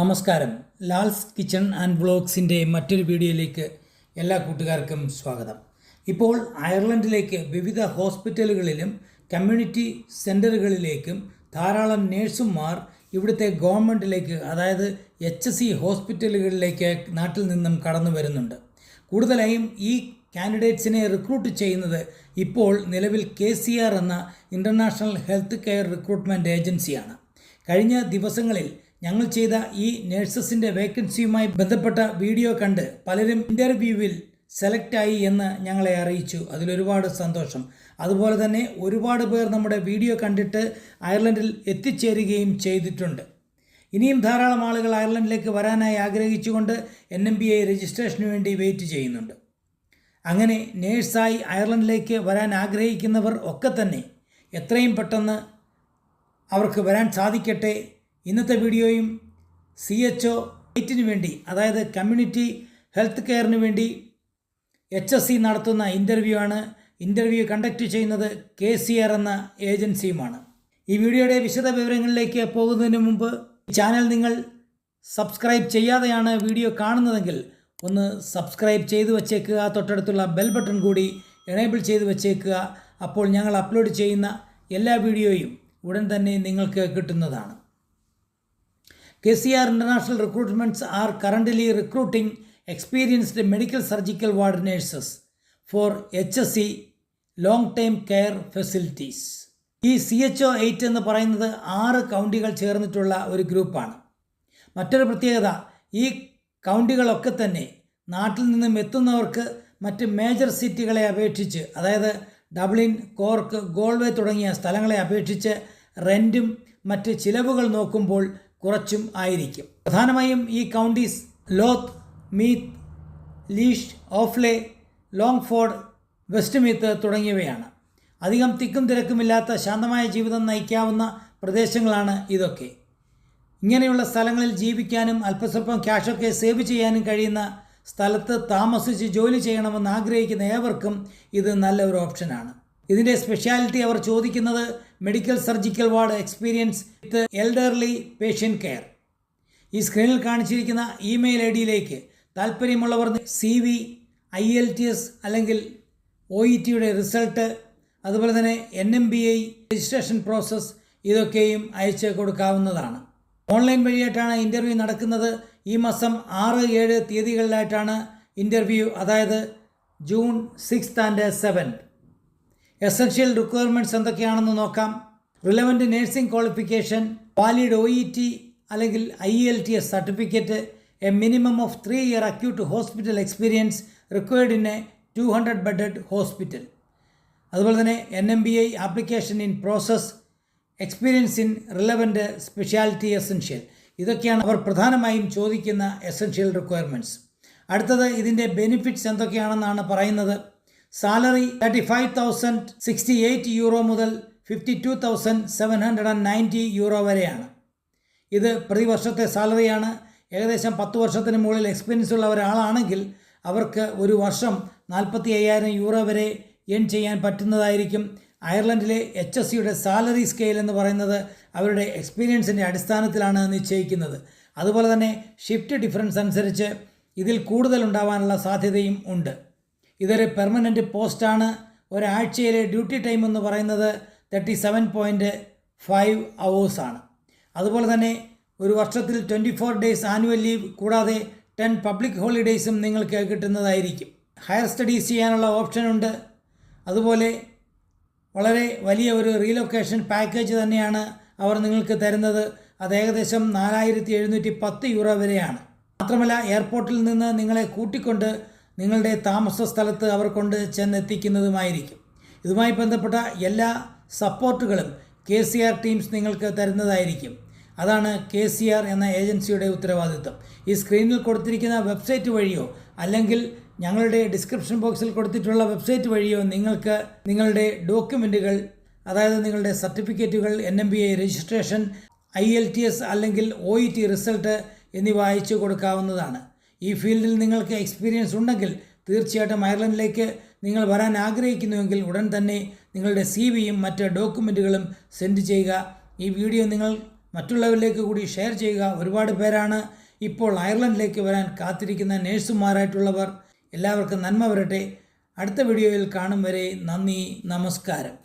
നമസ്കാരം. Lal's kitchen and വ്ളോഗ്സിൻ്റെ മറ്റൊരു വീഡിയോയിലേക്ക് എല്ലാ കൂട്ടുകാർക്കും സ്വാഗതം. ഇപ്പോൾ അയർലൻഡിലേക്ക് വിവിധ ഹോസ്പിറ്റലുകളിലും കമ്മ്യൂണിറ്റി സെൻ്ററുകളിലേക്കും ധാരാളം നേഴ്സുമാർ ഇവിടുത്തെ ഗവൺമെൻറ്റിലേക്ക്, അതായത് HSE ഹോസ്പിറ്റലുകളിലേക്ക് നാട്ടിൽ നിന്നും കടന്നു വരുന്നുണ്ട്. കൂടുതലായും ഈ കാൻഡിഡേറ്റ്സിനെ റിക്രൂട്ട് ചെയ്യുന്നത് ഇപ്പോൾ നിലവിൽ KCR എന്ന ഇൻ്റർനാഷണൽ ഹെൽത്ത് കെയർ റിക്രൂട്ട്മെൻറ്റ് ഏജൻസിയാണ്. കഴിഞ്ഞ ദിവസങ്ങളിൽ ഞങ്ങൾ ചെയ്ത ഈ നഴ്സസിൻ്റെ വേക്കൻസിയുമായി ബന്ധപ്പെട്ട വീഡിയോ കണ്ട് പലരും ഇൻ്റർവ്യൂവിൽ സെലക്റ്റായി എന്ന് ഞങ്ങളെ അറിയിച്ചു. അതിലൊരുപാട് സന്തോഷം. അതുപോലെ തന്നെ ഒരുപാട് പേർ നമ്മുടെ വീഡിയോ കണ്ടിട്ട് അയർലൻഡിൽ എത്തിച്ചേരുകയും ചെയ്തിട്ടുണ്ട്. ഇനിയും ധാരാളം ആളുകൾ അയർലൻഡിലേക്ക് വരാനായി ആഗ്രഹിച്ചുകൊണ്ട് NMBA രജിസ്ട്രേഷന് വേണ്ടി വെയിറ്റ് ചെയ്യുന്നുണ്ട്. അങ്ങനെ നേഴ്സായി അയർലൻഡിലേക്ക് വരാൻ ആഗ്രഹിക്കുന്നവർ ഒക്കെ തന്നെ എത്രയും അവർക്ക് വരാൻ സാധിക്കട്ടെ. ഇന്നത്തെ വീഡിയോയും CHO 8 വേണ്ടി, അതായത് കമ്മ്യൂണിറ്റി ഹെൽത്ത് കെയറിന് വേണ്ടി HSE നടത്തുന്ന ഇൻ്റർവ്യൂ ആണ്. ഇൻ്റർവ്യൂ കണ്ടക്ട് ചെയ്യുന്നത് KCR എന്ന ഏജൻസിയുമാണ്. ഈ വീഡിയോയുടെ വിശദ വിവരങ്ങളിലേക്ക് പോകുന്നതിന് മുമ്പ് ചാനൽ നിങ്ങൾ സബ്സ്ക്രൈബ് ചെയ്യാതെയാണ് വീഡിയോ കാണുന്നതെങ്കിൽ ഒന്ന് സബ്സ്ക്രൈബ് ചെയ്തു വച്ചേക്കുക. തൊട്ടടുത്തുള്ള ബെൽ ബട്ടൺ കൂടി എനേബിൾ ചെയ്തു വച്ചേക്കുക. അപ്പോൾ ഞങ്ങൾ അപ്ലോഡ് ചെയ്യുന്ന എല്ലാ വീഡിയോയും ഉടൻ തന്നെ നിങ്ങൾക്ക് കിട്ടുന്നതാണ്. KCR International Recruitments are currently recruiting experienced medical surgical ward nurses for HSE long-term care facilities. ഈ CHO 8 എന്ന് പറയുന്നത് 6 കൗണ്ടികൾ ചേർന്നിട്ടുള്ള ഒരു ഗ്രൂപ്പാണ്. മറ്റൊരു പ്രത്യേകത, ഈ കൗണ്ടികളൊക്കെ തന്നെ നാട്ടിൽ നിന്നും എത്തുന്നവർക്ക് മറ്റ് മേജർ സിറ്റികളെ അപേക്ഷിച്ച്, അതായത് ഡബ്ലിൻ, കോർക്ക്, ഗോൾവേ തുടങ്ങിയ സ്ഥലങ്ങളെ അപേക്ഷിച്ച് റെൻറ്റും മറ്റ് ചിലവുകൾ നോക്കുമ്പോൾ കുറച്ചും ആയിരിക്കും. പ്രധാനമായും ഈ കൗണ്ടീസ് ലോത്ത്, മീത്ത്, ലീഷ്, ഓഫ്ലെ, ലോങ്ഫോർഡ്, വെസ്റ്റ്മീത്ത് തുടങ്ങിയവയാണ്. അധികം തിക്കും തിരക്കുമില്ലാത്ത ശാന്തമായ ജീവിതം നയിക്കാവുന്ന പ്രദേശങ്ങളാണ് ഇതൊക്കെ. ഇങ്ങനെയുള്ള സ്ഥലങ്ങളിൽ ജീവിക്കാനും അല്പസ്വല്പം ക്യാഷൊക്കെ സേവ് ചെയ്യാനും കഴിയുന്ന സ്ഥലത്ത് താമസിച്ച് ജോലി ചെയ്യണമെന്ന് ആഗ്രഹിക്കുന്ന ഏവർക്കും ഇത് നല്ല ഒരു ഓപ്ഷനാണ്. ഇതിൻ്റെ സ്പെഷ്യാലിറ്റി അവർ ചോദിക്കുന്നത് മെഡിക്കൽ സർജിക്കൽ വാർഡ് എക്സ്പീരിയൻസ് വിത്ത് എൽഡർലി പേഷ്യൻ്റ് കെയർ. ഈ സ്ക്രീനിൽ കാണിച്ചിരിക്കുന്ന ഇമെയിൽ ID താല്പര്യമുള്ളവർ CV, IELTS അല്ലെങ്കിൽ OETയുടെ റിസൾട്ട്, അതുപോലെ തന്നെ NMBA രജിസ്ട്രേഷൻ പ്രോസസ്സ് ഇതൊക്കെയും അയച്ചു കൊടുക്കാവുന്നതാണ്. ഓൺലൈൻ വഴിയായിട്ടാണ് ഇൻ്റർവ്യൂ നടക്കുന്നത്. ഈ മാസം 6, 7 തീയതികളിലായിട്ടാണ് ഇൻ്റർവ്യൂ, അതായത് ജൂൺ 6 and 7. എസൻഷ്യൽ റിക്വയർമെൻറ്റ്സ് എന്തൊക്കെയാണെന്ന് നോക്കാം. Relevant nursing qualification, valid OET അല്ലെങ്കിൽ IELTS certificate, A minimum of 3 year acute hospital experience required in A 200 bedded hospital. അതുപോലെ തന്നെ NMBA application in process, experience in relevant speciality essential. ഇതൊക്കെയാണ് അവർ പ്രധാനമായും ചോദിക്കുന്ന essential requirements. അടുത്തത് ഇതിൻ്റെ ബെനിഫിറ്റ്സ് എന്തൊക്കെയാണെന്നാണ് പറയുന്നത്. Salary 35,068 euro മുതൽ 52,790 euro വരെയാണ്. ഇത് പ്രതിവർഷത്തെ സാലറിയാണ്. ഏകദേശം 10 വർഷത്തിന് മുകളിൽ എക്സ്പീരിയൻസ് ഉള്ള ഒരാളാണെങ്കിൽ അവർക്ക് ഒരു വർഷം 45,000 euro വരെ ഏൺ ചെയ്യാൻ പറ്റുന്നതായിരിക്കും. അയർലൻഡിലെ HSEയുടെ സാലറി സ്കെയിൽ എന്ന് പറയുന്നത് അവരുടെ എക്സ്പീരിയൻസിൻ്റെ അടിസ്ഥാനത്തിലാണ് നിശ്ചയിക്കുന്നത്. അതുപോലെ തന്നെ ഷിഫ്റ്റ് ഡിഫറൻസ് അനുസരിച്ച് ഇതിൽ കൂടുതൽ ഉണ്ടാവാനുള്ള സാധ്യതയും ഉണ്ട്. ഇതൊരു പെർമനൻറ്റ് പോസ്റ്റാണ്. ഒരാഴ്ചയിലെ ഡ്യൂട്ടി ടൈം എന്ന് പറയുന്നത് 37.5 hours ആണ്. അതുപോലെ തന്നെ ഒരു വർഷത്തിൽ 24 days ആനുവൽ ലീവ് കൂടാതെ 10 പബ്ലിക് ഹോളിഡേയ്സും നിങ്ങൾക്ക് കിട്ടുന്നതായിരിക്കും. ഹയർ സ്റ്റഡീസ് ചെയ്യാനുള്ള ഓപ്ഷനുണ്ട്. അതുപോലെ വളരെ വലിയ ഒരു റീലൊക്കേഷൻ പാക്കേജ് തന്നെയാണ് അവർ നിങ്ങൾക്ക് തരുന്നത്. അത് ഏകദേശം 4,710 euro വരെയാണ്. മാത്രമല്ല എയർപോർട്ടിൽ നിന്ന് നിങ്ങളെ കൂട്ടിക്കൊണ്ട് നിങ്ങളുടെ താമസ സ്ഥലത്ത് അവർ കൊണ്ട് ചെന്നെത്തിക്കുന്നതുമായിരിക്കും. ഇതുമായി ബന്ധപ്പെട്ട എല്ലാ സപ്പോർട്ടുകളും KCR ടീംസ് നിങ്ങൾക്ക് തരുന്നതായിരിക്കും. അതാണ് KCR എന്ന ഏജൻസിയുടെ ഉത്തരവാദിത്വം. ഈ സ്ക്രീനിൽ കൊടുത്തിരിക്കുന്ന വെബ്സൈറ്റ് വഴിയോ അല്ലെങ്കിൽ ഞങ്ങളുടെ ഡിസ്ക്രിപ്ഷൻ ബോക്സിൽ കൊടുത്തിട്ടുള്ള വെബ്സൈറ്റ് വഴിയോ നിങ്ങൾക്ക് നിങ്ങളുടെ ഡോക്യുമെൻറ്റുകൾ, അതായത് നിങ്ങളുടെ സർട്ടിഫിക്കറ്റുകൾ, NMBA രജിസ്ട്രേഷൻ, IELTS അല്ലെങ്കിൽ OET റിസൾട്ട് എന്നിവ അയച്ചു കൊടുക്കാവുന്നതാണ്. ഈ ഫീൽഡിൽ നിങ്ങൾക്ക് എക്സ്പീരിയൻസ് ഉണ്ടെങ്കിൽ തീർച്ചയായിട്ടും അയർലൻഡിലേക്ക് നിങ്ങൾ വരാൻ ആഗ്രഹിക്കുന്നുവെങ്കിൽ ഉടൻ തന്നെ നിങ്ങളുടെ CVയും മറ്റ് ഡോക്യുമെൻറ്റുകളും സെൻഡ് ചെയ്യുക. ഈ വീഡിയോ നിങ്ങൾ മറ്റുള്ളവരിലേക്ക് കൂടി ഷെയർ ചെയ്യുക. ഒരുപാട് പേരാണ് ഇപ്പോൾ അയർലൻഡിലേക്ക് വരാൻ കാത്തിരിക്കുന്ന നേഴ്സുമാരായിട്ടുള്ളവർ. എല്ലാവർക്കും നന്മ വരട്ടെ. അടുത്ത വീഡിയോയിൽ കാണും വരെ നന്ദി, നമസ്കാരം.